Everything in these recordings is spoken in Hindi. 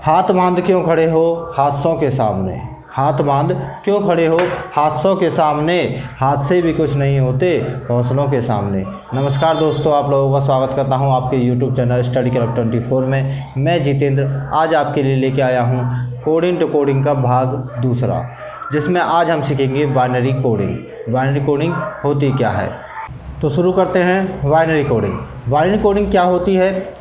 हाथ बांध क्यों खड़े हो हादसों के सामने, हाथ बांध क्यों खड़े हो हादसों के सामने, हादसे भी कुछ नहीं होते हौसलों के सामने। नमस्कार दोस्तों, आप लोगों का स्वागत करता हूं आपके YouTube चैनल स्टडी क्लब 24 में। मैं जितेंद्र आज आपके लिए लेके आया हूं कोडिंग टू कोडिंग का भाग दूसरा, जिसमें आज हम सीखेंगे बाइनरी कोडिंग। बाइनरी कोडिंग होती क्या है, तो शुरू करते हैं। बाइनरी कोडिंग, बाइनरी कोडिंग क्या होती है?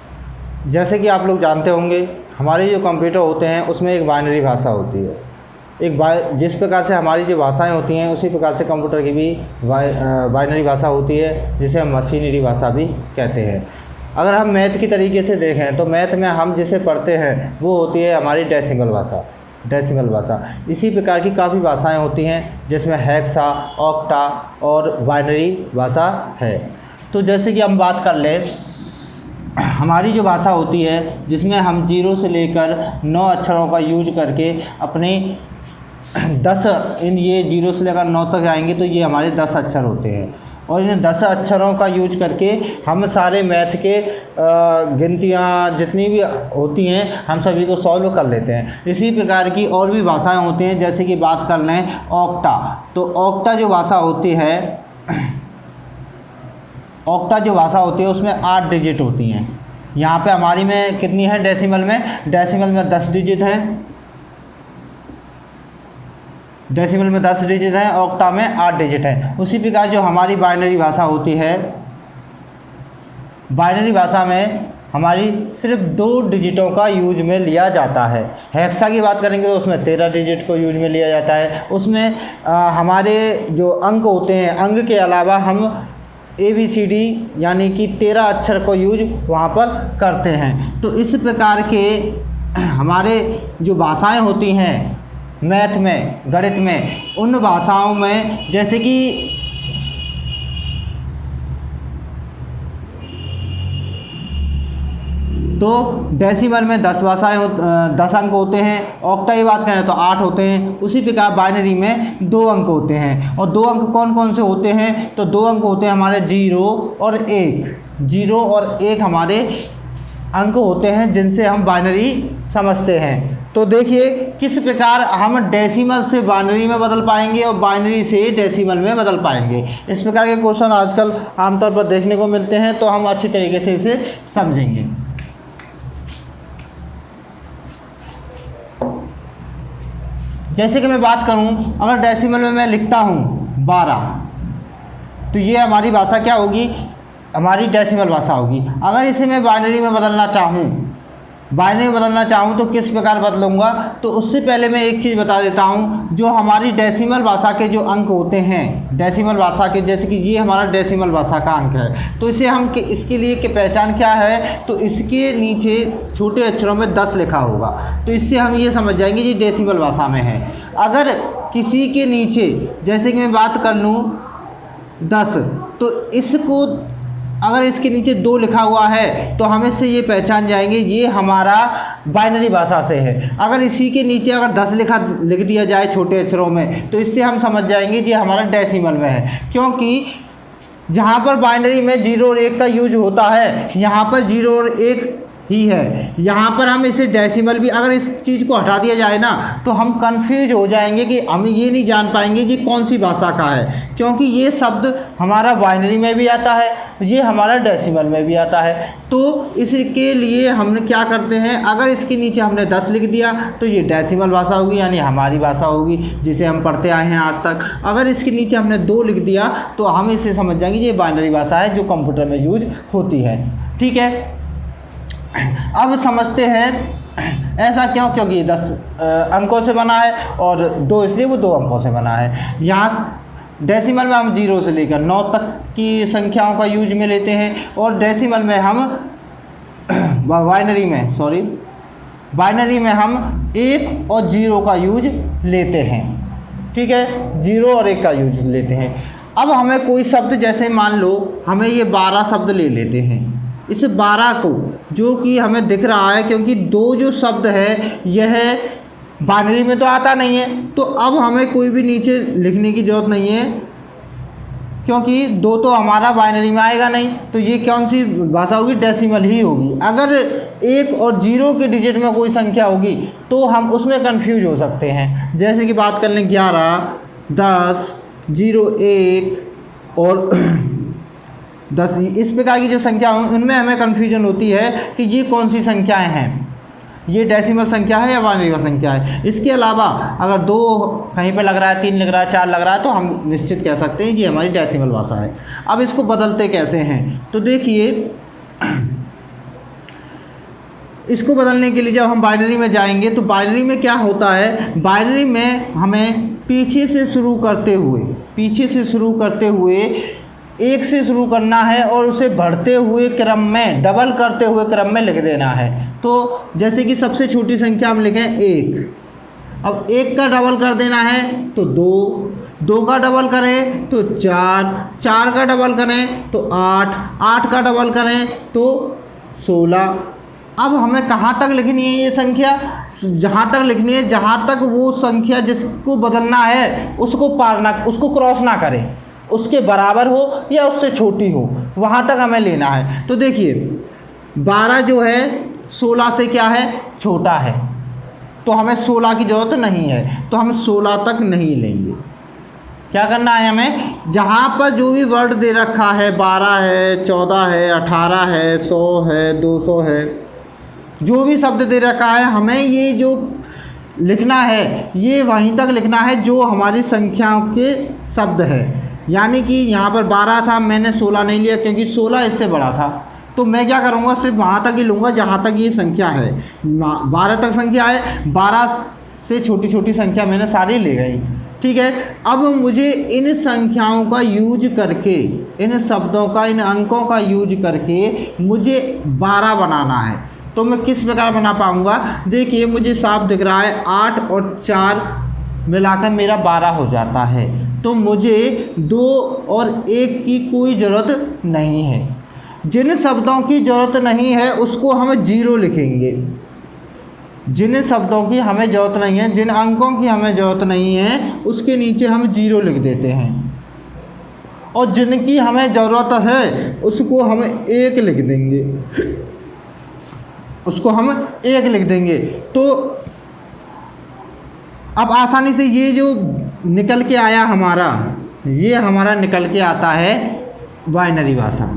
जैसे कि आप लोग जानते होंगे, हमारे जो कंप्यूटर होते हैं उसमें एक बाइनरी भाषा होती है। जिस प्रकार से हमारी जो भाषाएं होती हैं उसी प्रकार से कंप्यूटर की भी बाइनरी भाषा होती है, जिसे हम मशीनरी भाषा भी कहते हैं। अगर हम मैथ की तरीके से देखें तो मैथ में हम जिसे पढ़ते हैं वो होती है हमारी डेसिमल भाषा, डेसिमल भाषा। इसी प्रकार की काफ़ी भाषाएं होती हैं जिसमें हेक्सा, ऑक्टा और बाइनरी भाषा है। तो जैसे कि हम बात कर लें, हमारी जो भाषा होती है जिसमें हम 0 से लेकर 9 अक्षरों का यूज करके अपने 10 ये 0 से लेकर 9 तक आएंगे तो ये हमारे 10 अक्षर होते हैं, और इन 10 अक्षरों का यूज करके हम सारे मैथ के गिनतियाँ जितनी भी होती हैं हम सभी को सॉल्व कर लेते हैं। इसी प्रकार की और भी भाषाएं होती हैं, जैसे कि बात कर लें ऑक्टा। तो ऑक्टा जो भाषा होती है, ऑक्टा जो भाषा होती है उसमें 8 डिजिट होती हैं। यहाँ पे हमारी में कितनी है डेसिमल में 10 डिजिट है, डेसिमल में 10 डिजिट है, ऑक्टा में 8 डिजिट है। उसी प्रकार जो हमारी बाइनरी भाषा होती है, बाइनरी भाषा में हमारी सिर्फ 2 डिजिटों का यूज में लिया जाता है। हेक्सा की बात करेंगे तो उसमें 13 डिजिट को यूज में लिया जाता है। उसमें हमारे जो अंक होते हैं, अंक के अलावा हम ABCD यानी कि 13 अक्षर को यूज वहाँ पर करते हैं। तो इस प्रकार के हमारे जो भाषाएं होती हैं मैथ में, गणित में, उन भाषाओं में जैसे कि तो डेसिमल में 10 अंक होते हैं। ऑक्टा की बात करें तो 8 होते हैं। उसी प्रकार बाइनरी में 2 अंक होते हैं, और 2 अंक कौन कौन से होते हैं? तो 2 अंक होते हैं हमारे 0 और 1। 0 और 1 हमारे अंक होते हैं जिनसे हम बाइनरी समझते हैं। तो देखिए किस प्रकार हम डेसिमल से बाइनरी में बदल पाएंगे और बाइनरी से डेसिमल में बदल पाएंगे। इस प्रकार के क्वेश्चन आजकल आमतौर पर देखने को मिलते हैं, तो हम अच्छी तरीके से इसे समझेंगे। जैसे कि मैं बात करूं, अगर डेसिमल में मैं लिखता हूं 12, तो ये हमारी भाषा क्या होगी? हमारी डेसिमल भाषा होगी। अगर इसे मैं बाइनरी में बदलना चाहूँ तो किस प्रकार बदलूँगा? तो उससे पहले मैं एक चीज़ बता देता हूँ। जो हमारी डेसिमल भाषा के जो अंक होते हैं, डेसिमल भाषा के, जैसे कि ये हमारा डेसिमल भाषा का अंक है, तो इसे हम इसके लिए की पहचान क्या है? तो इसके नीचे छोटे अक्षरों में 10 लिखा होगा, तो इससे हम ये समझ जाएंगे ये डेसिमल भाषा में है। अगर किसी के नीचे, जैसे कि मैं बात कर लूँ 10, तो इसको अगर इसके नीचे 2 लिखा हुआ है तो हम इससे ये पहचान जाएंगे ये हमारा बाइनरी भाषा से है। अगर इसी के नीचे अगर 10 लिख दिया जाए छोटे अक्षरों में, तो इससे हम समझ जाएंगे ये हमारा डेसिमल में है, क्योंकि जहाँ पर बाइनरी में 0 और 1 का यूज होता है, यहाँ पर 0 और 1 ही है। यहाँ पर हम इसे डेसिमल भी, अगर इस चीज़ को हटा दिया जाए ना, तो हम कंफ्यूज हो जाएंगे कि हम ये नहीं जान पाएंगे ये कौन सी भाषा का है, क्योंकि ये शब्द हमारा बाइनरी में भी आता है, ये हमारा डेसिमल में भी आता है। तो इसके लिए हमने क्या करते हैं, अगर इसके नीचे हमने 10 लिख दिया तो ये डेसिमल भाषा होगी, यानी हमारी भाषा होगी जिसे हम पढ़ते आए हैं आज तक। अगर इसके नीचे हमने 2 लिख दिया तो हम इसे समझ जाएंगे ये बाइनरी भाषा है जो कंप्यूटर में यूज होती है। ठीक है, अब समझते हैं ऐसा क्यों? क्योंकि ये 10 अंकों से बना है और 2 इसलिए वो 2 अंकों से बना है। यहाँ डेसिमल में हम 0 से लेकर 9 तक की संख्याओं का यूज में लेते हैं, और डेसिमल में हम बाइनरी में हम 1 और 0 का यूज लेते हैं। ठीक है, 0 और 1 का यूज लेते हैं। अब हमें कोई शब्द, जैसे मान लो हमें ये 12 शब्द ले लेते हैं, इस 12 को, जो कि हमें दिख रहा है, क्योंकि 2 जो शब्द है यह बाइनरी में तो आता नहीं है, तो अब हमें कोई भी नीचे लिखने की ज़रूरत नहीं है, क्योंकि 2 तो हमारा बाइनरी में आएगा नहीं, तो ये कौन सी भाषा होगी, डेसिमल ही होगी। अगर 1 और 0 के डिजिट में कोई संख्या होगी तो हम उसमें कंफ्यूज हो सकते हैं। जैसे कि बात कर लें 11, 10, 0, 1 और 10, इस प्रकार की जो संख्या हों उनमें हमें कन्फ्यूजन होती है कि ये कौन सी संख्याएं हैं, ये डेसिमल संख्या है या बाइनरी संख्या है। इसके अलावा अगर 2 कहीं पे लग रहा है, 3 लग रहा है, 4 लग रहा है, तो हम निश्चित कह सकते हैं कि हमारी डेसिमल भाषा है। अब इसको बदलते कैसे हैं, तो देखिए इसको बदलने के लिए जब हम बाइनरी में जाएंगे तो बाइनरी में क्या होता है, बाइनरी में हमें पीछे से शुरू करते हुए 1 से शुरू करना है और उसे बढ़ते हुए क्रम में, डबल करते हुए क्रम में लिख देना है। तो जैसे कि सबसे छोटी संख्या हम लिखें 1, अब 1 का डबल कर देना है तो 2, 2 का डबल करें तो 4, 4 का डबल करें तो 8, 8 का डबल करें तो 16। अब हमें कहाँ तक लिखनी है ये संख्या, जहाँ तक लिखनी है जहाँ तक वो संख्या जिसको बदलना है उसको पार ना, उसको क्रॉस ना करें, उसके बराबर हो या उससे छोटी हो, वहाँ तक हमें लेना है। तो देखिए 12 जो है 16 से क्या है, छोटा है, तो हमें 16 की ज़रूरत नहीं है, तो हम 16 तक नहीं लेंगे। क्या करना है हमें, जहाँ पर जो भी वर्ड दे रखा है, 12 है, 14 है, 18 है, 100 है, 200 है, जो भी शब्द दे रखा है हमें ये जो लिखना है ये वहीं तक लिखना है जो हमारी संख्याओं के शब्द है। यानी कि यहाँ पर 12 था, मैंने 16 नहीं लिया क्योंकि 16 इससे बड़ा था, तो मैं क्या करूँगा, सिर्फ वहाँ तक ही लूँगा जहाँ तक ये संख्या है। 12 तक संख्या है, 12 से छोटी छोटी संख्या मैंने सारी ले गई, ठीक है। अब मुझे इन संख्याओं का यूज करके, इन शब्दों का, इन अंकों का यूज करके मुझे 12 बनाना है। तो मैं किस प्रकार बना पाऊँगा, देखिए मुझे साफ दिख रहा है 8 और 4 मिलाकर मेरा 12 हो जाता है, तो मुझे 2 और 1 की कोई ज़रूरत नहीं है। जिन शब्दों की ज़रूरत नहीं है उसको हम 0 लिखेंगे, जिन शब्दों की हमें ज़रूरत नहीं है, जिन अंकों की हमें ज़रूरत नहीं है उसके नीचे हम 0 लिख देते हैं, और जिनकी हमें ज़रूरत है उसको हम 1 लिख देंगे, उसको हम 1 लिख देंगे। तो अब आसानी से ये जो निकल के आया हमारा, ये हमारा निकल के आता है बाइनरी भाषा,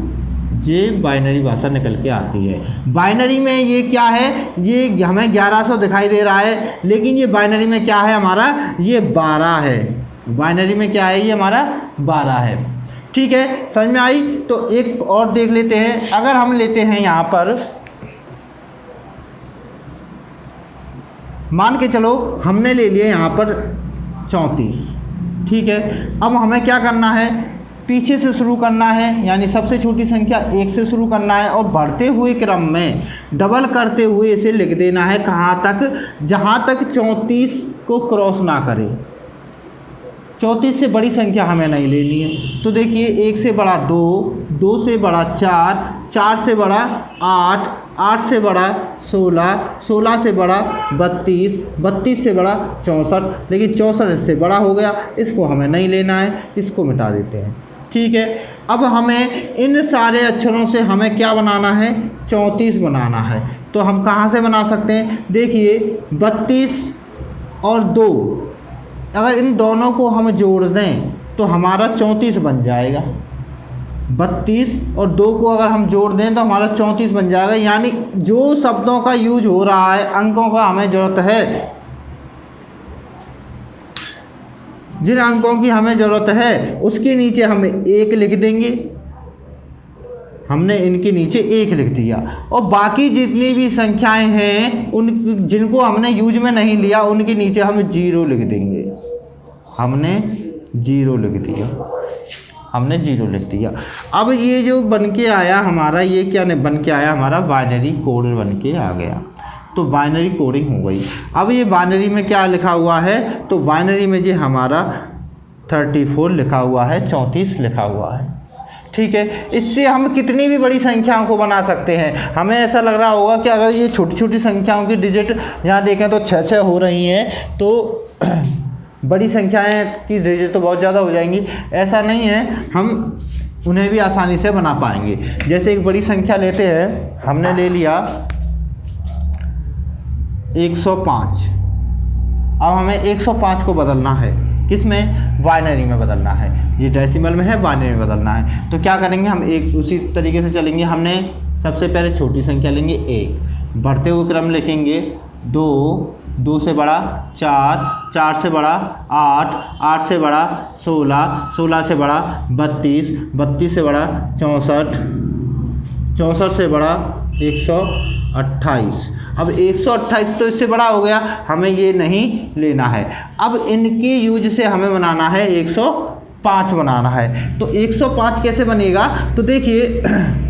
ये बाइनरी भाषा निकल के आती है। बाइनरी में ये क्या है, ये हमें 1100 दिखाई दे रहा है, लेकिन ये बाइनरी में क्या है हमारा, ये 12 है। बाइनरी में क्या है, ये हमारा 12 है, ठीक है। समझ में आई। तो एक और देख लेते हैं, अगर हम लेते हैं यहाँ पर, मान के चलो हमने ले लिया यहाँ पर 34, ठीक है। अब हमें क्या करना है, पीछे से शुरू करना है, यानी सबसे छोटी संख्या 1 से शुरू करना है और बढ़ते हुए क्रम में डबल करते हुए इसे लिख देना है कहाँ तक, जहाँ तक 34 को क्रॉस ना करे। 34 से बड़ी संख्या हमें नहीं लेनी है। तो देखिए 1 से बड़ा 2, 2 से बड़ा 4, 4 से बड़ा 8, 8 से बड़ा 16, 16 से बड़ा 32, 32 से बड़ा 64, लेकिन 64 इससे बड़ा हो गया, इसको हमें नहीं लेना है, इसको मिटा देते हैं, ठीक है। अब हमें इन सारे अक्षरों से हमें क्या बनाना है, 34 बनाना है। तो हम कहाँ से बना सकते हैं, देखिए 32 और 2, अगर इन दोनों को हम जोड़ दें तो हमारा 34 बन जाएगा। 32 और 2 को अगर हम जोड़ दें तो हमारा 34 बन जाएगा। यानी जो शब्दों का यूज हो रहा है, अंकों का हमें ज़रूरत है, जिन अंकों की हमें ज़रूरत है उसके नीचे हम 1 लिख देंगे। हमने इनके नीचे 1 लिख दिया, और बाकी जितनी भी संख्याएं हैं उन जिनको हमने यूज में नहीं लिया उनके नीचे हम 0 लिख देंगे। हमने 0 लिख दिया, हमने 0 लिख दिया। अब ये जो बन के आया हमारा, ये क्या बन के आया हमारा, बाइनरी कोड बन के आ गया। तो बाइनरी कोडिंग हो गई। अब ये बाइनरी में क्या लिखा हुआ है, तो बाइनरी में ये हमारा 34 लिखा हुआ है, 34 लिखा हुआ है, ठीक है। इससे हम कितनी भी बड़ी संख्याओं को बना सकते हैं। हमें ऐसा लग रहा होगा कि अगर ये छोटी छोटी संख्याओं की डिजिट यहाँ देखें तो 6 हो रही हैं, तो बड़ी संख्याएं की डिजिट तो बहुत ज़्यादा हो जाएंगी, ऐसा नहीं है, हम उन्हें भी आसानी से बना पाएंगे। जैसे एक बड़ी संख्या लेते हैं, हमने ले लिया 105। अब हमें 105 को बदलना है, किस में? बाइनरी में बदलना है। ये डेसिमल में है, बाइनरी में बदलना है। तो क्या करेंगे हम, एक उसी तरीके से चलेंगे। हमने सबसे पहले छोटी संख्या लेंगे 1, बढ़ते हुए क्रम लिखेंगे 2, 2 से बड़ा 4, 4 से बड़ा 8, 8 से बड़ा 16, 16 से बड़ा 32, 32 से बड़ा 64, 64 से बड़ा 128। अब 128 तो इससे बड़ा हो गया, हमें ये नहीं लेना है। अब इनके यूज से हमें बनाना है 105 बनाना है। तो 105 कैसे बनेगा? तो देखिए,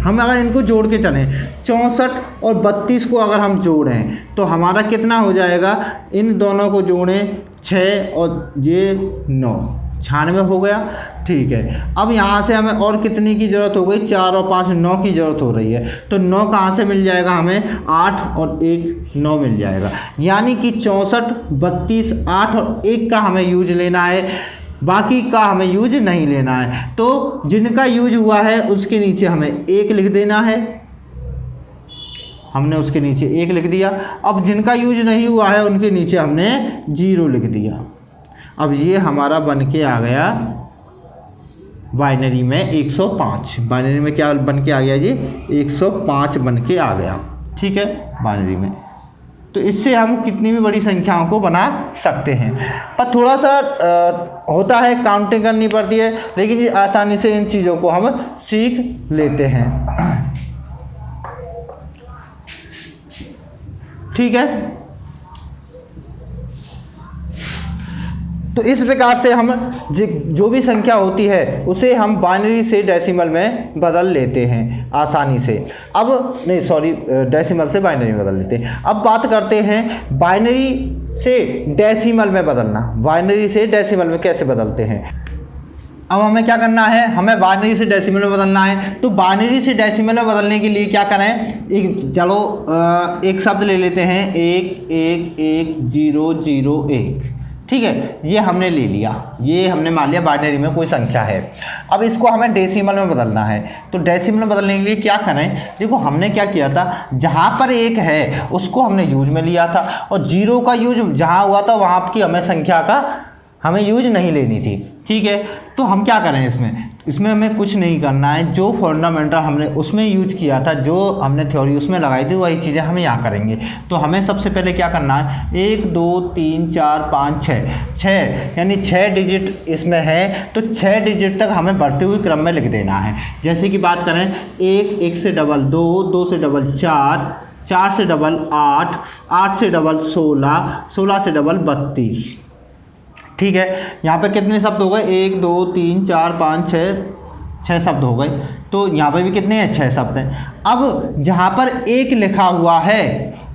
हम अगर इनको जोड़ के चलें, 64 और 32 को अगर हम जोड़ें तो हमारा कितना हो जाएगा? इन दोनों को जोड़ें 6 और ये 9, 96 हो गया। ठीक है, अब यहाँ से हमें और कितनी की ज़रूरत हो गई? 4 और 5 9 की ज़रूरत हो रही है। तो 9 कहाँ से मिल जाएगा हमें? 8 और 1 9 मिल जाएगा। यानी कि 64, 32, 8 और 1 का हमें यूज लेना है, बाकी का हमें यूज नहीं लेना है। तो जिनका यूज हुआ है उसके नीचे हमें 1 लिख देना है, हमने उसके नीचे 1 लिख दिया। अब जिनका यूज नहीं हुआ है उनके नीचे हमने 0 लिख दिया। अब ये हमारा बन के आ गया बाइनरी में 105। बाइनरी में क्या बन के आ गया जी? 105 बन के आ गया। ठीक है, बाइनरी में। तो इससे हम कितनी भी बड़ी संख्याओं को बना सकते हैं, पर थोड़ा सा होता है, काउंटिंग करनी पड़ती है, लेकिन ये आसानी से इन चीज़ों को हम सीख लेते हैं। ठीक है, तो इस प्रकार से हम जो भी संख्या होती है उसे हम बाइनरी से डेसिमल में बदल लेते हैं आसानी से। अब नहीं, सॉरी, डेसिमल से बाइनरी में बदल लेते हैं। अब बात करते हैं बाइनरी से डेसिमल में बदलना। बाइनरी से डेसिमल में कैसे बदलते हैं? अब हमें क्या करना है? हमें बाइनरी से डेसिमल में बदलना है। तो बाइनरी से डेसिमल में बदलने के लिए क्या करें? एक शब्द ले लेते हैं, 1 1 1 0 0 1। ठीक है, ये हमने ले लिया, ये हमने मान लिया बाइनरी में कोई संख्या है। अब इसको हमें डेसिमल में बदलना है। तो डेसिमल में बदलने के लिए क्या करें? देखो, हमने क्या किया था, जहाँ पर 1 है उसको हमने यूज में लिया था, और 0 का यूज जहाँ हुआ था वहाँ की हमें संख्या का हमें यूज नहीं लेनी थी। ठीक है, तो हम क्या करें इसमें हमें कुछ नहीं करना है। जो फंडामेंटल हमने उसमें यूज किया था, जो हमने थ्योरी उसमें लगाई थी, वही चीज़ें हम यहाँ करेंगे। तो हमें सबसे पहले क्या करना है? 1 2 3 4 5 6 यानी 6 डिजिट इसमें है, तो 6 डिजिट तक हमें बढ़ते हुए क्रम में लिख देना है। जैसे कि बात करें, 1 1 से डबल 2, 2 से डबल 4, 4 से डबल 8, 8 से डबल 16, 16 से डबल 32। ठीक है, यहाँ पे कितने शब्द हो गए? 1 2 3 4 5 6 शब्द हो गए। तो यहाँ पे भी कितने हैं? 6 शब्द हैं। अब जहाँ पर 1 लिखा हुआ है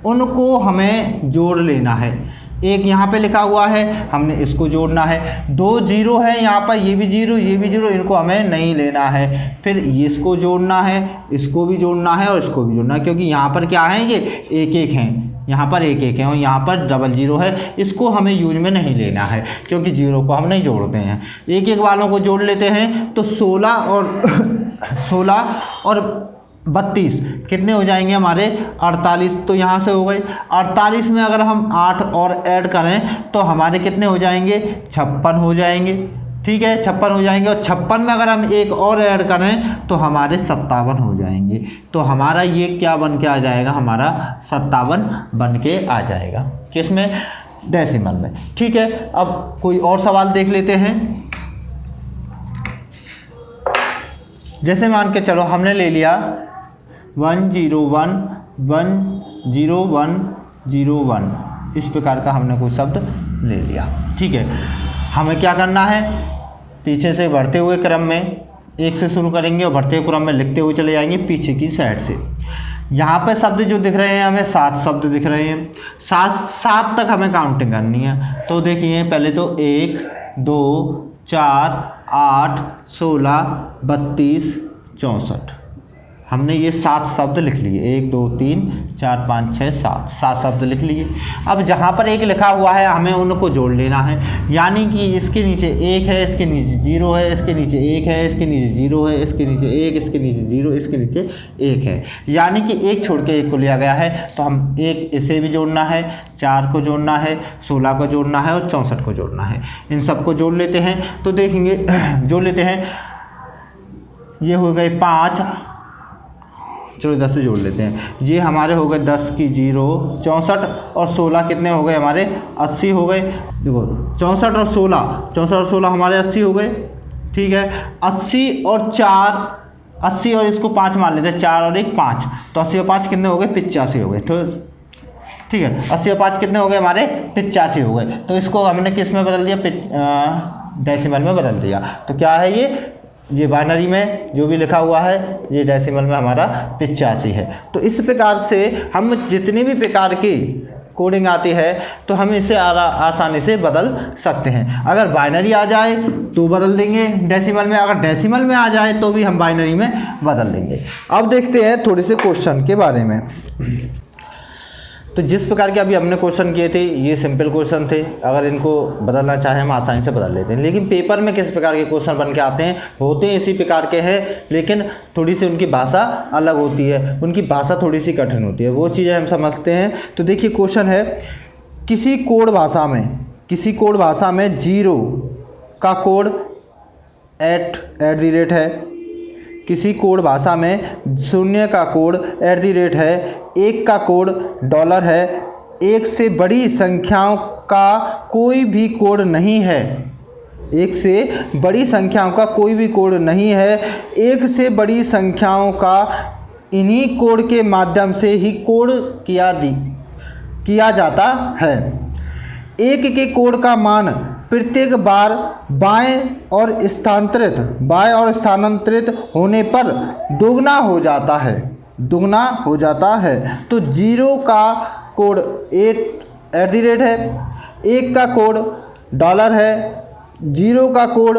उनको हमें जोड़ लेना है। 1 यहाँ पे लिखा हुआ है, हमने इसको जोड़ना है। 2 0 है यहाँ पर, ये भी 0 ये भी 0, इनको हमें नहीं लेना है। फिर इसको जोड़ना है, इसको भी जोड़ना है और इसको भी जोड़ना है, क्योंकि यहाँ पर क्या है? ये 1 1 हैं, यहाँ पर 1 1 है और यहाँ पर डबल 0 है। इसको हमें यूज में नहीं लेना है, क्योंकि 0 को हम नहीं जोड़ते हैं। 1 1 वालों को जोड़ लेते हैं, तो 16 और 32 कितने हो जाएंगे हमारे? 48। तो यहाँ से हो गए 48 में अगर हम 8 और ऐड करें तो हमारे कितने हो जाएंगे? 56 हो जाएंगे। ठीक है, 56 हो जाएंगे, और 56 में अगर हम 1 और ऐड करें तो हमारे 57 हो जाएंगे। तो हमारा ये क्या बन के आ जाएगा? हमारा 57 बन के आ जाएगा। किस में? डेसिमल में। ठीक है, अब कोई और सवाल देख लेते हैं। जैसे मान के चलो, हमने ले लिया 1 0 1 1 0 1 0 1, इस प्रकार का हमने कोई शब्द ले लिया। ठीक है, हमें क्या करना है? पीछे से बढ़ते हुए क्रम में 1 से शुरू करेंगे और बढ़ते हुए क्रम में लिखते हुए चले जाएंगे पीछे की साइड से। यहाँ पे शब्द जो दिख रहे हैं हमें 7 शब्द दिख रहे हैं। 7 तक हमें काउंटिंग करनी है। तो देखिए, पहले तो 1 2 4 8 16 32 64। हमने ये 7 शब्द लिख लिए, 1 2 3 4 5 6 7 शब्द लिख लिए। अब जहाँ पर 1 लिखा हुआ है हमें उनको जोड़ लेना है, यानी कि इसके नीचे 1 है, इसके नीचे 0 है, इसके नीचे 1 है, इसके नीचे 0 है, इसके नीचे 1, इसके नीचे 0, इसके नीचे 1 है, यानी कि 1 छोड़ के 1 को लिया गया है। तो हम 1 इसे भी जोड़ना है, 4 को जोड़ना है, 16 को जोड़ना है और 64 को जोड़ना है। इन सबको जोड़ लेते हैं तो देखेंगे, जोड़ लेते हैं, ये हो गए 5, चलो 10 से जोड़ लेते हैं, ये हमारे हो गए 10 की 0 64 और 16 कितने हो गए हमारे 80 हो गए। देखो 64 और 16 हमारे 80 हो गए, ठीक है। 80 और 4, 80 और इसको 5 मान लेते हैं, 4 और 1 5, तो 80 और 5 कितने हो गए 85 हो गए। तो ठीक है, 80 और 5 कितने हो गए हमारे 85 हो गए। तो इसको हमने किस में बदल दिया, डेसिमल में बदल दिया। तो क्या है ये बाइनरी में जो भी लिखा हुआ है ये डेसिमल में हमारा 85 है। तो इस प्रकार से हम जितनी भी प्रकार की कोडिंग आती है तो हम इसे आसानी से बदल सकते हैं। अगर बाइनरी आ जाए तो बदल देंगे डेसिमल में, अगर डेसिमल में आ जाए तो भी हम बाइनरी में बदल देंगे। अब देखते हैं थोड़े से क्वेश्चन के बारे में। तो जिस प्रकार के अभी हमने क्वेश्चन किए थे ये सिंपल क्वेश्चन थे, अगर इनको बदलना चाहें हम आसानी से बदल लेते हैं। लेकिन पेपर में किस प्रकार के क्वेश्चन बन के आते हैं, होते हैं इसी प्रकार के हैं, लेकिन थोड़ी सी उनकी भाषा अलग होती है, उनकी भाषा थोड़ी सी कठिन होती है, वो चीज़ें हम समझते हैं। तो देखिए क्वेश्चन है, किसी कोड भाषा में 0 का कोड @ है, किसी कोड भाषा में 0 का कोड @ है, 1 का कोड $, है, 1 से बड़ी संख्याओं का कोई भी कोड नहीं है, 1 से बड़ी संख्याओं का कोई भी कोड नहीं है, 1 से बड़ी संख्याओं का इन्हीं कोड के माध्यम से ही कोड किया जाता है। 1 के कोड का मान प्रत्येक बार बाएं और स्थानांतरित होने पर दोगुना हो जाता है। तो 0 का कोड @ है, 1 का कोड $, है, 0 का कोड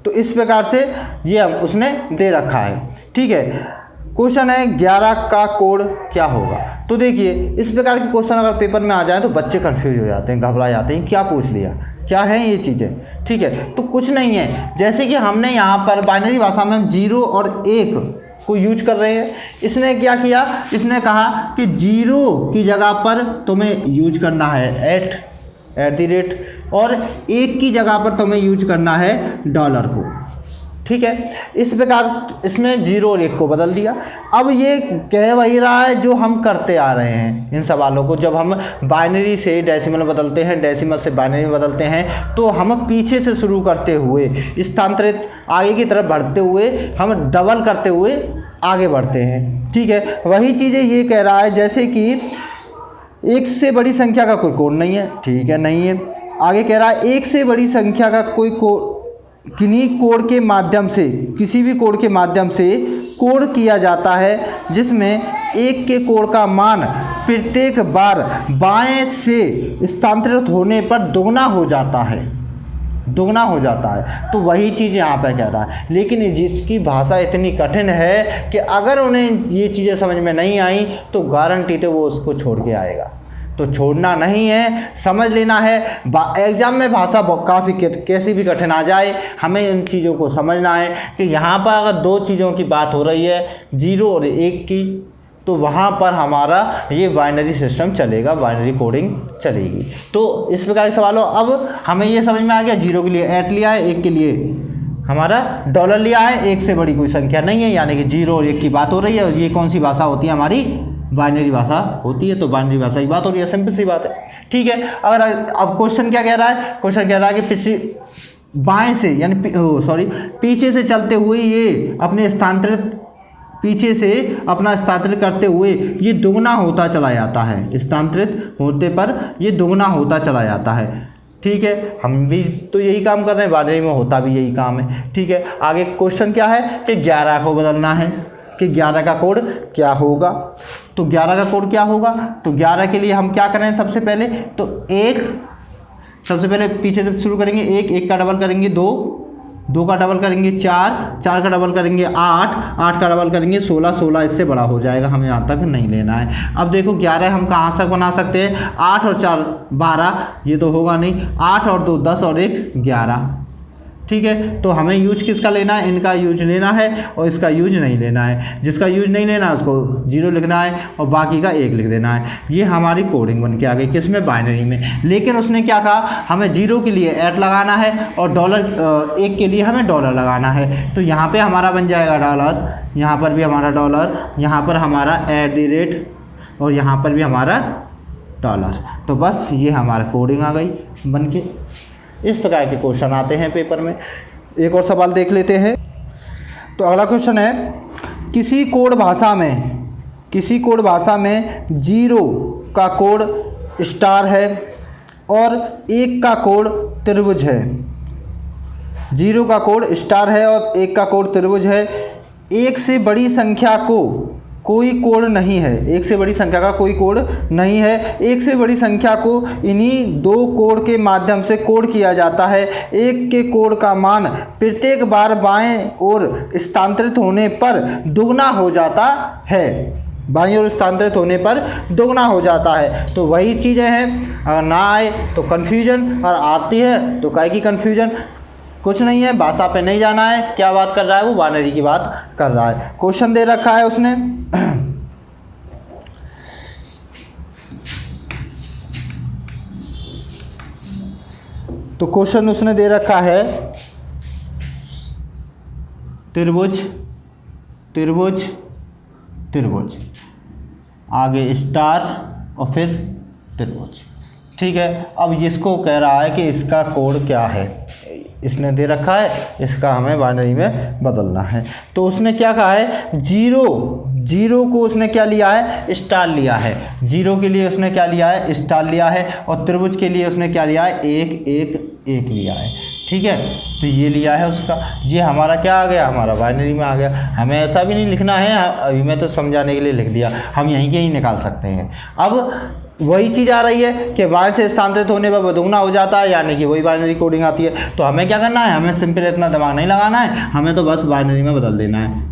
तो इस प्रकार से ये उसने दे रखा है, ठीक है। क्वेश्चन है 11 का कोड क्या होगा। तो देखिए इस प्रकार के क्वेश्चन अगर पेपर में आ जाए तो बच्चे कंफ्यूज हो जाते हैं, घबरा जाते हैं, क्या पूछ लिया, क्या है ये चीज़ें, ठीक है। तो कुछ नहीं है, जैसे कि हमने यहाँ पर बाइनरी भाषा में 0 और 1 को यूज कर रहे हैं। इसने क्या किया, इसने कहा कि 0 की जगह पर तुम्हें यूज करना है @ और 1 की जगह पर तुम्हें यूज करना है $, को, ठीक है। इस प्रकार इसमें 0 और 1 को बदल दिया। अब ये कह वही रहा है जो हम करते आ रहे हैं इन सवालों को, जब हम बाइनरी से डेसिमल में बदलते हैं, डेसिमल से बाइनरी में बदलते हैं, तो हम पीछे से शुरू करते हुए स्थानांतरित आगे की तरफ बढ़ते हुए हम डबल करते हुए आगे बढ़ते हैं, ठीक है। वही चीज़ें ये कह रहा है, जैसे कि 1 से बड़ी संख्या का कोई कोड नहीं है, ठीक है, नहीं है। आगे कह रहा है 1 से बड़ी संख्या का कोई किसी भी कोड के माध्यम से कोड किया जाता है, जिसमें 1 के कोड का मान प्रत्येक बार बाएं से स्थानांतरित होने पर दोगुना हो जाता है। तो वही चीज़ यहाँ पे कह रहा है, लेकिन जिसकी भाषा इतनी कठिन है कि अगर उन्हें ये चीज़ें समझ में नहीं आई तो गारंटी तो वो उसको छोड़ के आएगा। तो छोड़ना नहीं है, समझ लेना है। एग्ज़ाम में भाषा काफ़ी कैसी भी कठिन आ जाए, हमें इन चीज़ों को समझना है कि यहाँ पर अगर 2 चीज़ों की बात हो रही है, 0 और 1 की, तो वहाँ पर हमारा ये बाइनरी सिस्टम चलेगा, बाइनरी कोडिंग चलेगी। तो इस प्रकार के सवालों, अब हमें ये समझ में आ गया, 0 के लिए @ लिया है, 1 के लिए हमारा $, लिया है, 1 से बड़ी कोई संख्या नहीं है, यानी कि 0 और 1 की बात हो रही है। और ये कौन सी भाषा होती है, हमारी बाइनरी भाषा होती है। तो बाइनरी भाषा की बात हो रही है, सिंपल सी बात है, ठीक है। अगर अब क्वेश्चन क्या कह रहा है, क्वेश्चन कह रहा है कि बाएं से यानी पीछे से चलते हुए ये अपने पीछे से अपना स्थानांतरित करते हुए ये दोगुना होता चला जाता है, स्थानांतरित होते पर ये दोगुना होता चला जाता है, ठीक है। हम भी तो यही काम कर रहे हैं, बाइनरी में होता भी यही काम है, ठीक है। आगे क्वेश्चन क्या है कि 11 को बदलना है, कि 11 का कोड क्या होगा। तो 11 का कोड क्या होगा, तो 11 के लिए हम क्या करें, सबसे पहले तो सबसे पहले पीछे से शुरू करेंगे, 1 का डबल करेंगे 2, 2 का डबल करेंगे 4, 4 का डबल करेंगे 8, 8 का डबल करेंगे 16, 16 इससे बड़ा हो जाएगा, हमें यहाँ तक नहीं लेना है। अब देखो 11 हम कहाँ तक बना सकते हैं, 8 और 4 12, ये तो होगा नहीं, 8 और 2 10 और 1 11, ठीक है। तो हमें यूज किसका लेना है, इनका यूज लेना है और इसका यूज नहीं लेना है। जिसका यूज नहीं लेना है उसको 0 लिखना है और बाकी का 1 लिख देना है। ये हमारी कोडिंग बन के आ गई, किसमें, बाइनरी में। लेकिन उसने क्या कहा, हमें 0 के लिए @ लगाना है और $1 के लिए हमें डॉलर लगाना है। तो यहाँ पे हमारा बन जाएगा डॉलर, यहाँ पर भी हमारा डॉलर, यहाँ पर हमारा @ और यहाँ पर भी हमारा डॉलर। तो बस ये हमारा कोडिंग आ गई बन के। इस प्रकार के क्वेश्चन आते हैं पेपर में। एक और सवाल देख लेते हैं। तो अगला क्वेश्चन है, किसी कोड भाषा में 0 का कोड स्टार है और 1 का कोड त्रिभुज है। 0 का कोड स्टार है और 1 का कोड त्रिभुज है। 1 से बड़ी संख्या को कोई कोड नहीं है, 1 से बड़ी संख्या का कोई कोड नहीं है। 1 से बड़ी संख्या को इन्हीं 2 कोड के माध्यम से कोड किया जाता है। 1 के कोड का मान प्रत्येक बार बाएं ओर स्थानांतरित होने पर दुगना हो जाता है, बाईं ओर स्थानांतरित होने पर दुगना हो जाता है। तो वही चीज़ें हैं, अगर ना आए तो कन्फ्यूजन, और आती है तो काहे की कन्फ्यूजन, कुछ नहीं है, भाषा पे नहीं जाना है। क्या बात कर रहा है वो, बाइनरी की बात कर रहा है। क्वेश्चन दे रखा है उसने तो क्वेश्चन उसने दे रखा है त्रिभुज त्रिभुज त्रिभुज, आगे स्टार और फिर त्रिभुज, ठीक है। अब इसको कह रहा है कि इसका कोड क्या है, इसने दे रखा है, इसका हमें बाइनरी में बदलना है। तो उसने क्या कहा है, 0 को उसने क्या लिया है, स्टार लिया है। 0 के लिए उसने क्या लिया है, स्टार लिया है, और त्रिभुज के लिए उसने क्या लिया है, 1 1 1 लिया है, ठीक है। तो ये लिया है उसका, ये हमारा क्या आ गया, हमारा बाइनरी में आ गया। हमें ऐसा भी नहीं लिखना है, अभी मैं तो समझाने के लिए लिख दिया, हम यहीं के ही निकाल सकते हैं। अब वही चीज़ आ रही है कि बाएं से स्थानांतरित होने पर दुगना हो जाता है, यानी कि वही बाइनरी कोडिंग आती है। तो हमें क्या करना है, हमें सिंपल इतना दिमाग नहीं लगाना है, हमें तो बस बाइनरी में बदल देना है,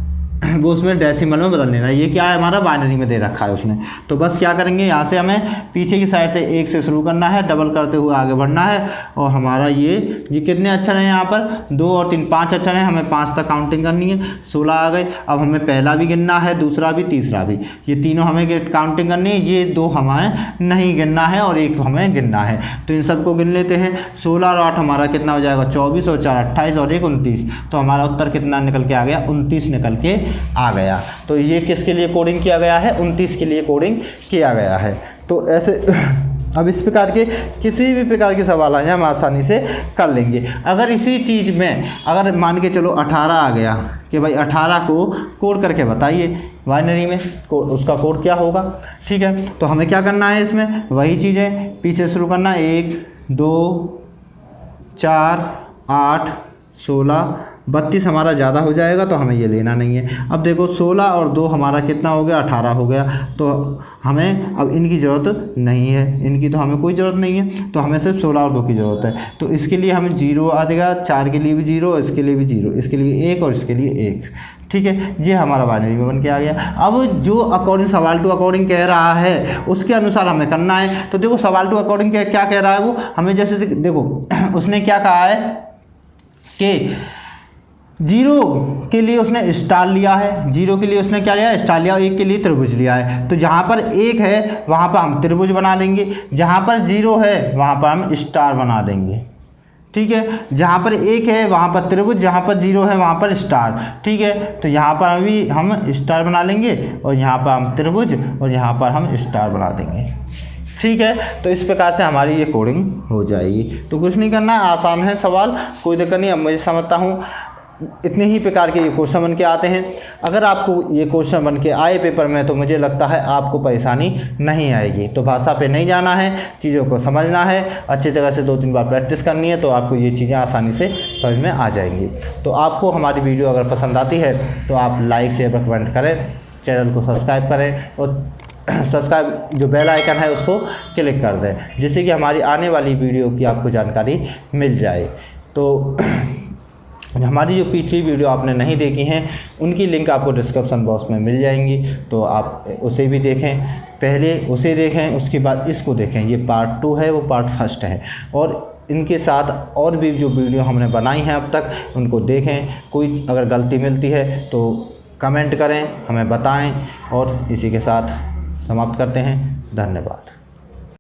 वो उसमें डेसिमल में बदल देना है। ये क्या है, हमारा बाइनरी में दे रखा है उसने। तो बस क्या करेंगे, यहाँ से हमें पीछे की साइड से 1 से शुरू करना है, डबल करते हुए आगे बढ़ना है, और हमारा ये कितने अक्षर हैं यहाँ पर, 2 और 3 5 अक्षर हैं, हमें 5 तक काउंटिंग करनी है। 16 आ गए। अब हमें पहला भी गिनना है, दूसरा भी, तीसरा भी, ये तीनों हमें काउंटिंग करनी है। ये 2 हमें नहीं गिनना है और 1 हमें गिनना है। तो इन सबको गिन लेते हैं। 16 और 8 हमारा कितना हो जाएगा, 24, और 4 28 और 1 29। तो हमारा उत्तर कितना निकल के आ गया, 29 निकल के आ गया। तो ये किसके लिए कोडिंग किया गया है, 29 के लिए कोडिंग किया गया है। तो ऐसे अब इस प्रकार के किसी भी प्रकार के सवाल आए हम आसानी से कर लेंगे। अगर इसी चीज़ में अगर मान के चलो 18 आ गया कि भाई 18 को कोड करके बताइए बाइनरी में, उसका कोड क्या होगा, ठीक है। तो हमें क्या करना है, इसमें वही चीज़ें पीछे शुरू करना, 1 2 4 8 16 32 हमारा ज़्यादा हो जाएगा, तो हमें ये लेना नहीं है। अब देखो 16 और 2 हमारा कितना हो गया, 18 हो गया। तो हमें अब इनकी ज़रूरत नहीं है, इनकी तो हमें कोई ज़रूरत नहीं है, तो हमें सिर्फ 16 और 2 की ज़रूरत है। तो इसके लिए हमें 0 आ देगा, 4 के लिए भी 0, इसके लिए भी 0, इसके लिए 1 और इसके लिए 1, ठीक है। ये हमारा बाइनरी में बन के आ गया। अब जो अकॉर्डिंग सवाल टू अकॉर्डिंग कह रहा है उसके अनुसार हमें करना है। तो देखो सवाल टू अकॉर्डिंग क्या कह रहा है वो, हमें जैसे देखो उसने क्या कहा है कि 0 के लिए उसने स्टार लिया है, 0 के लिए उसने क्या लिया है, स्टार लिया, 1 के लिए त्रिभुज लिया है। तो जहाँ पर 1 है वहाँ पर हम त्रिभुज बना लेंगे, जहाँ पर 0 है वहाँ पर हम स्टार बना देंगे, ठीक है। जहाँ पर 1 है वहाँ पर त्रिभुज, जहाँ पर 0 है वहाँ पर स्टार, ठीक है। तो यहाँ पर अभी हम स्टार बना लेंगे और यहाँ पर हम त्रिभुज और यहाँ पर हम स्टार बना देंगे, ठीक है। तो इस प्रकार से हमारी ये कोडिंग हो जाएगी। तो कुछ नहीं करना है, आसान है सवाल, कोई दिक्कत नहीं। अब मैं समझता हूँ इतने ही प्रकार के ये क्वेश्चन बन के आते हैं। अगर आपको ये क्वेश्चन बन के आए पेपर में तो मुझे लगता है आपको परेशानी नहीं आएगी। तो भाषा पे नहीं जाना है, चीज़ों को समझना है, अच्छी जगह से 2-3 बार प्रैक्टिस करनी है, तो आपको ये चीज़ें आसानी से समझ में आ जाएंगी। तो आपको हमारी वीडियो अगर पसंद आती है तो आप लाइक शेयर और कमेंट करें, चैनल को सब्सक्राइब करें और सब्सक्राइब जो बेल आइकन है उसको क्लिक कर दें, जिससे कि हमारी आने वाली वीडियो की आपको जानकारी मिल जाए। तो हमारी जो पिछली वीडियो आपने नहीं देखी हैं उनकी लिंक आपको डिस्क्रिप्शन बॉक्स में मिल जाएंगी, तो आप उसे भी देखें। पहले उसे देखें, उसके बाद इसको देखें। ये पार्ट 2 है, वो पार्ट 1 है। और इनके साथ और भी जो वीडियो हमने बनाई हैं अब तक, उनको देखें। कोई अगर गलती मिलती है तो कमेंट करें, हमें बताएं। और इसी के साथ समाप्त करते हैं। धन्यवाद।